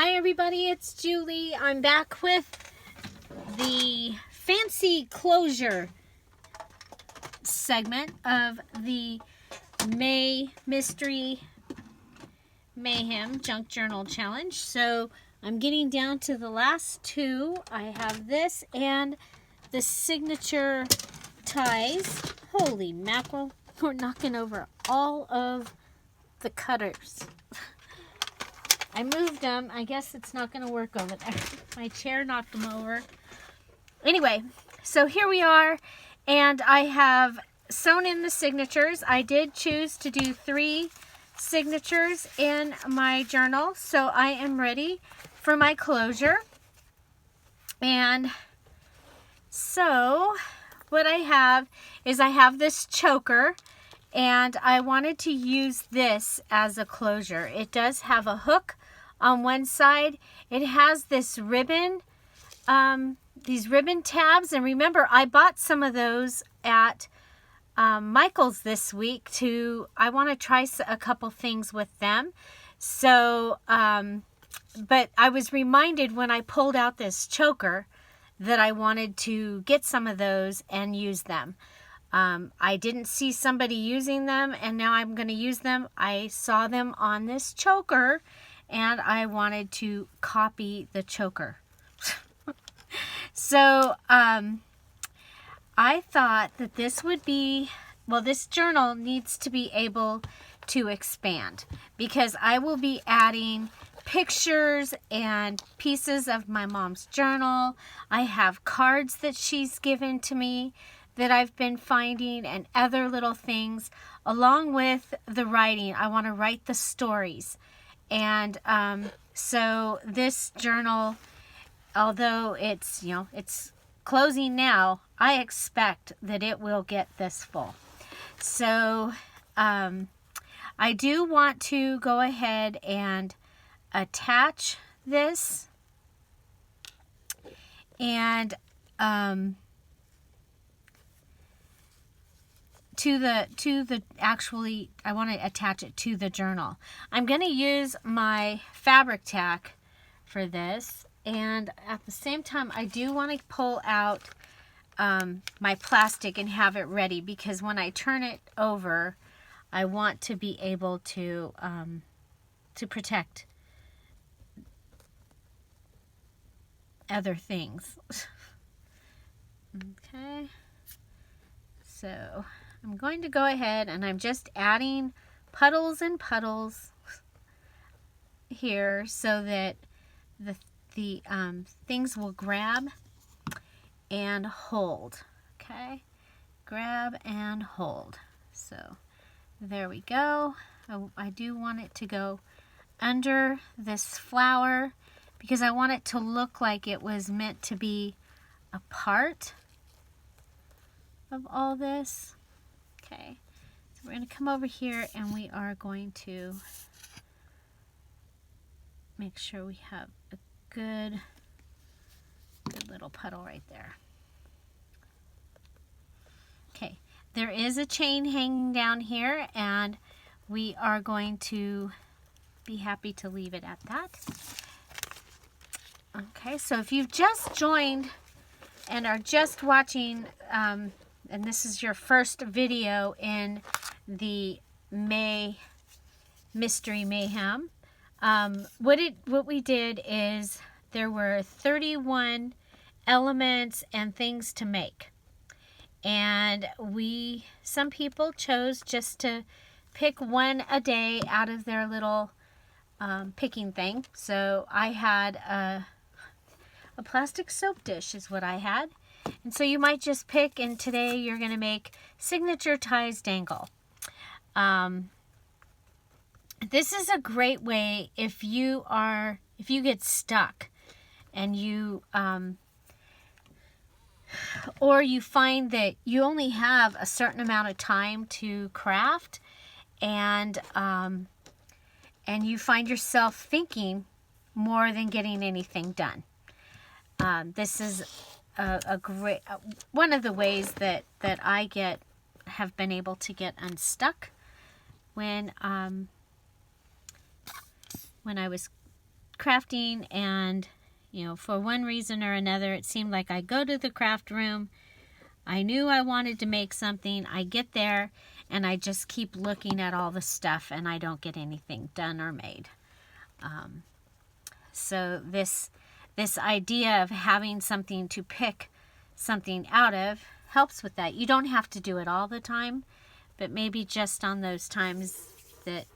Hi everybody, it's Julie. I'm back with the fancy closure segment of the May Mystery Mayhem Junk Journal Challenge. So I'm getting down to the last two. I have this and the signature ties. Holy mackerel, we're knocking over all of the cutters. I moved them. I guess it's not going to work over there. My chair knocked them over. Anyway, so here we are, and I have sewn in the signatures. I did choose to do 3 signatures in my journal, so I am ready for my closure. And so what I have is I have this choker, and I wanted to use this as a closure. It does have a hook on one side. It has this ribbon, these ribbon tabs, and remember I bought some of those at Michael's this week I want to try a couple things with them. So but I was reminded when I pulled out this choker that I wanted to get some of those and use them. I didn't see somebody using them, and now I'm going to use them. I saw them on this choker, and I wanted to copy the choker. So I thought that this would be, well, this journal needs to be able to expand, because I will be adding pictures and pieces of my mom's journal. I have cards that she's given to me that I've been finding, and other little things along with the writing. I want to write the stories. And so this journal, although it's, you know, it's closing now, I expect that it will get this full. So I do want to go ahead and attach this, and actually I want to attach it to the journal. I'm going to use my fabric tack for this, and at the same time I do want to pull out my plastic and have it ready, because when I turn it over I want to be able to protect other things. Okay, so I'm going to go ahead and I'm just adding puddles and puddles here so that the things will grab and hold. Okay, grab and hold. So there we go. I do want it to go under this flower, because I want it to look like it was meant to be a part of all this. Okay, so we're going to come over here and we are going to make sure we have a good little puddle right there. Okay, there is a chain hanging down here, and we are going to be happy to leave it at that. Okay, so if you've just joined and are just watching, and this is your first video in the May Mystery Mayhem, what we did is there were 31 elements and things to make, and some people chose just to pick one a day out of their little picking thing. So I had a plastic soap dish is what I had. And so you might just pick, and today you're going to make signature ties dangle. This is a great way if you get stuck and you or you find that you only have a certain amount of time to craft, and you find yourself thinking more than getting anything done. This is a great one of the ways that I have been able to get unstuck when I was crafting, and you know, for one reason or another, it seemed like I go to the craft room, I knew I wanted to make something, I get there, and I just keep looking at all the stuff, and I don't get anything done or made. So this idea of having something to pick something out of helps with that. You don't have to do it all the time, but maybe just on those times that,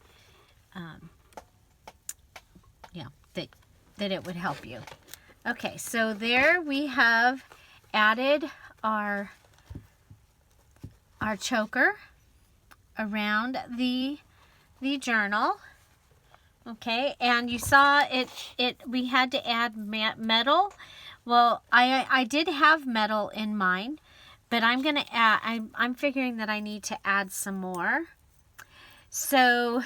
that it would help you. Okay, so there we have added our choker around the journal. Okay, and you saw we had to add metal. Well, I did have metal in mine, but I'm gonna add, I'm figuring that I need to add some more. So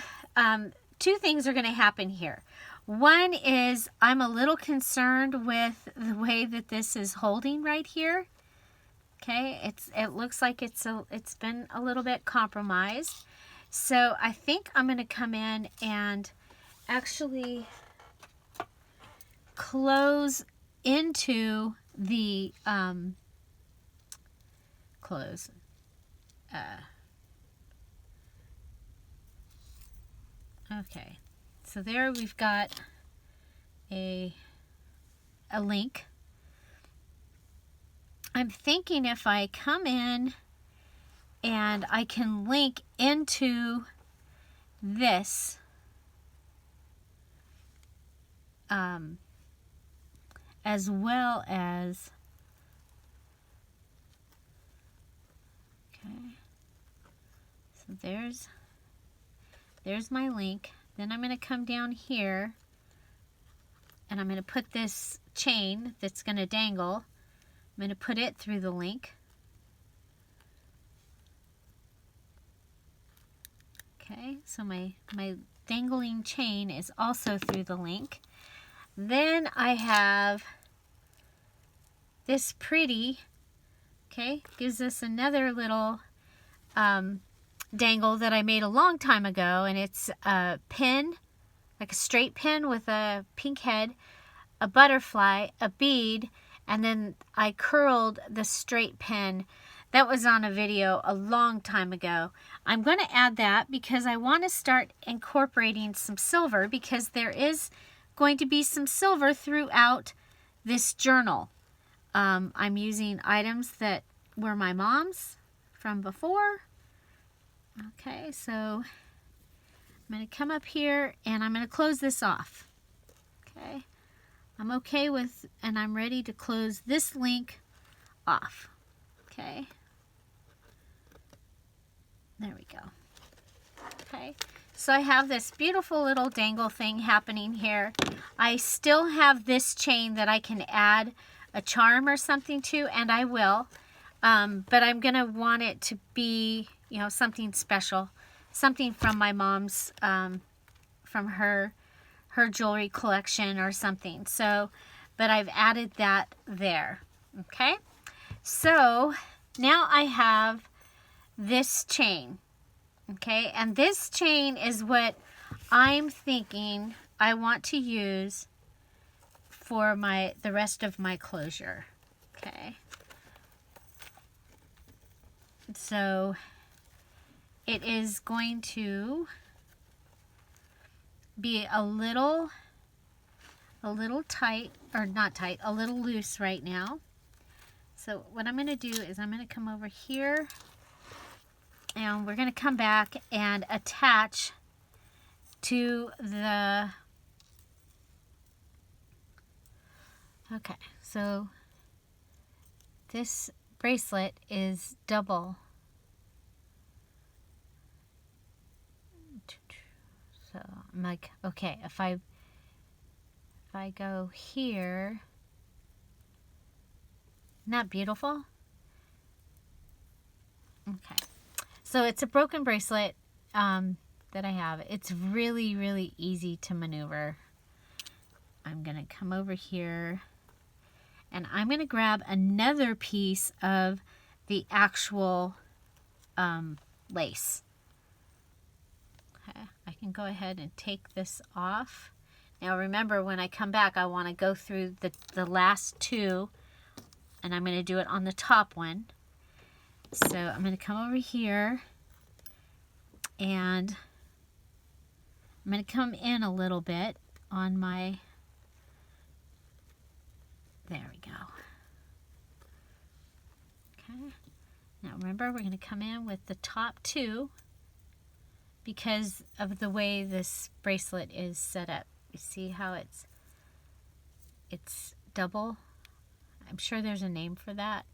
two things are gonna happen here. One is I'm a little concerned with the way that this is holding right here. Okay, it looks like it's been a little bit compromised. So I think I'm gonna come in and actually close into the okay, so there we've got a link. I'm thinking if I come in and I can link into this as well as, okay, so there's my link. Then I'm going to come down here and I'm going to put this chain that's going to dangle, I'm going to put it through the link. Okay, so my dangling chain is also through the link. Then I have this pretty, okay, gives us another little dangle that I made a long time ago, and it's a pin, like a straight pin with a pink head, a butterfly, a bead, and then I curled the straight pin. That was on a video a long time ago. I'm going to add that because I want to start incorporating some silver, because there is going to be some silver throughout this journal. I'm using items that were my mom's from before. Okay, so I'm going to come up here and I'm going to close this off. Okay, I'm okay with, and I'm ready to close this link off. Okay, there we go. Okay, so I have this beautiful little dangle thing happening here. I still have this chain that I can add a charm or something to, and I will, but I'm gonna want it to be, you know, something special, something from my mom's, from her jewelry collection or something. So, but I've added that there. Okay, so now I have this chain. Okay, and this chain is what I'm thinking I want to use for the rest of my closure. Okay, so it is going to be a little tight, or not tight, a little loose right now. So what I'm going to do is I'm going to come over here, and we're going to come back and attach to the, okay, so this bracelet is double. So I'm like, okay, if I go here, isn't that beautiful? Okay. So it's a broken bracelet that I have. It's really, really easy to maneuver. I'm going to come over here and I'm going to grab another piece of the actual lace. Okay, I can go ahead and take this off. Now remember, when I come back, I want to go through the last two, and I'm going to do it on the top one. So I'm going to come over here, and I'm going to come in a little bit on my, there we go. Okay. Now remember, we're going to come in with the top two because of the way this bracelet is set up. You see how it's double? I'm sure there's a name for that.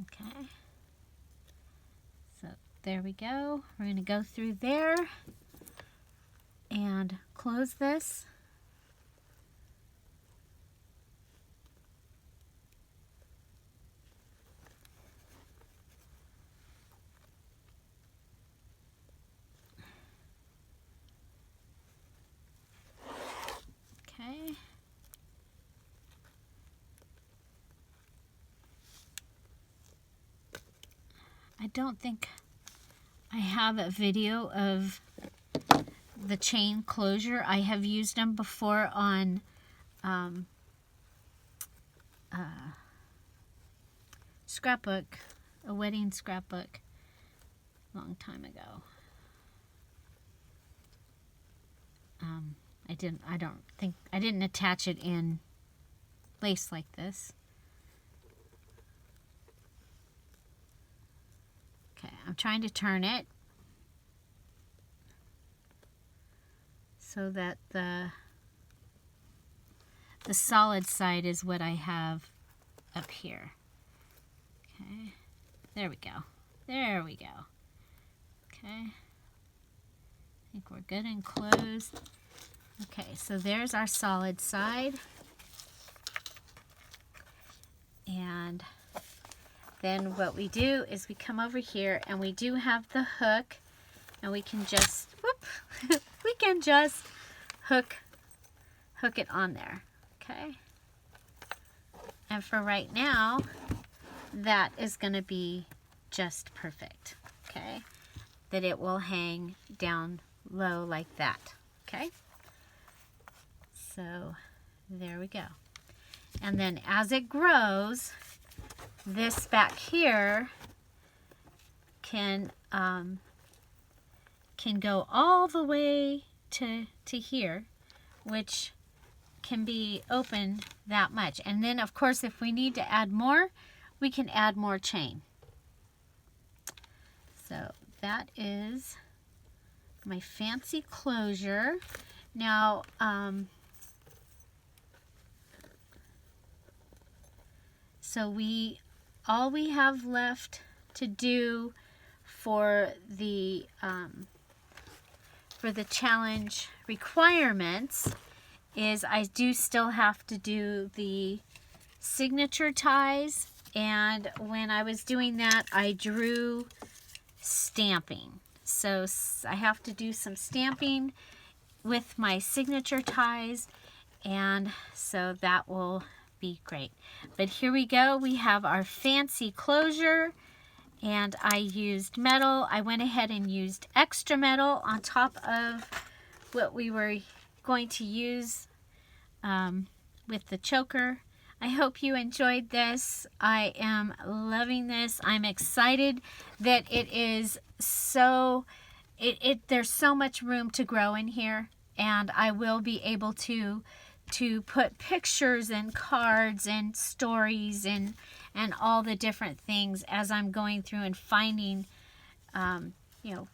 Okay. So there we go. We're going to go through there and close this. Okay. I don't think I have a video of the chain closure. I have used them before on scrapbook, a wedding scrapbook, a long time ago. I didn't attach it in lace like this. Okay, I'm trying to turn it so that the solid side is what I have up here. Okay, there we go. There we go. Okay, I think we're good and closed. Okay, so there's our solid side. And then what we do is we come over here and we do have the hook, and we can just, whoop, we can just hook it on there, okay? And for right now, that is going to be just perfect, okay? That it will hang down low like that, okay? So there we go. And then as it grows, this back here can go all the way to here, which can be opened that much. And then of course, if we need to add more, we can add more chain. So that is my fancy closure. Now so all we have left to do for the challenge requirements is I do still have to do the signature ties, and when I was doing that, I drew stamping. So I have to do some stamping with my signature ties, and so that will be great. But here we go. We have our fancy closure, and I used metal. I went ahead and used extra metal on top of what we were going to use with the choker. I hope you enjoyed this. I am loving this. I'm excited that it is so, there's so much room to grow in here, and I will be able to put pictures and cards and stories and all the different things as I'm going through and finding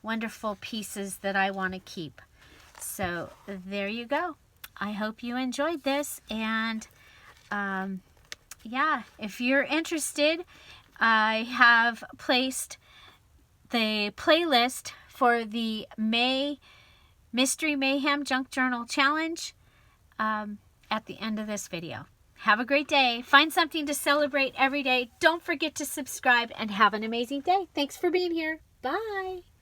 wonderful pieces that I want to keep. So there you go. I hope you enjoyed this, and yeah, if you're interested, I have placed the playlist for the May Mystery Mayhem Junk Journal Challenge at the end of this video. Have a great day. Find something to celebrate every day. Don't forget to subscribe, and have an amazing day. Thanks for being here. Bye.